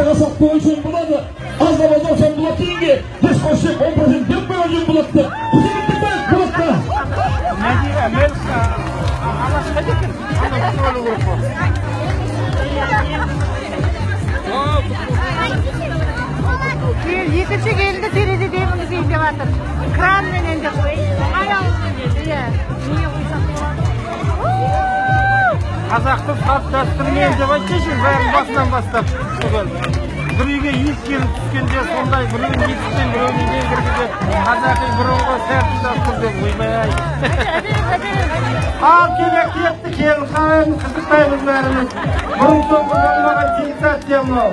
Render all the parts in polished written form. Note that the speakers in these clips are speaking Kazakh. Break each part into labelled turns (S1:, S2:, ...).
S1: Артаға сақтау үшін болады. Азға базарсан болады дейінге. Дес қошып 10% деп бөлген болады. Құзыреттік байық болады.
S2: Мәдира, Мелка, алашқа декен. Ана көңілі көріп бұл.
S3: Екінші келді терезе деймін дейін деп жатыр. Кранменен де қой. Иә. Неге қойсақ болады?
S2: Қазақтың салт дәстүрімен деп айтсайшы, бәрін басынан бастап. Бір үйге ит келіп түскенде сондай біреуін етістен біреуін үйден кіргізіп, қазақи бұрынғы сәт дәстүр деп ойбай. Ал кетті келін қалайын қызықтаймыз бәріміз. Бұрын соңғы болмаған сенсация мынау.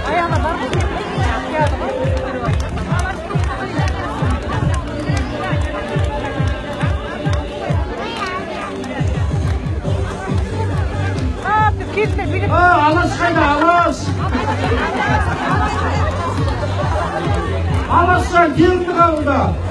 S3: Аяғына бар ма?
S2: Алаш қайда, алаш! Алашжан келді қабылда.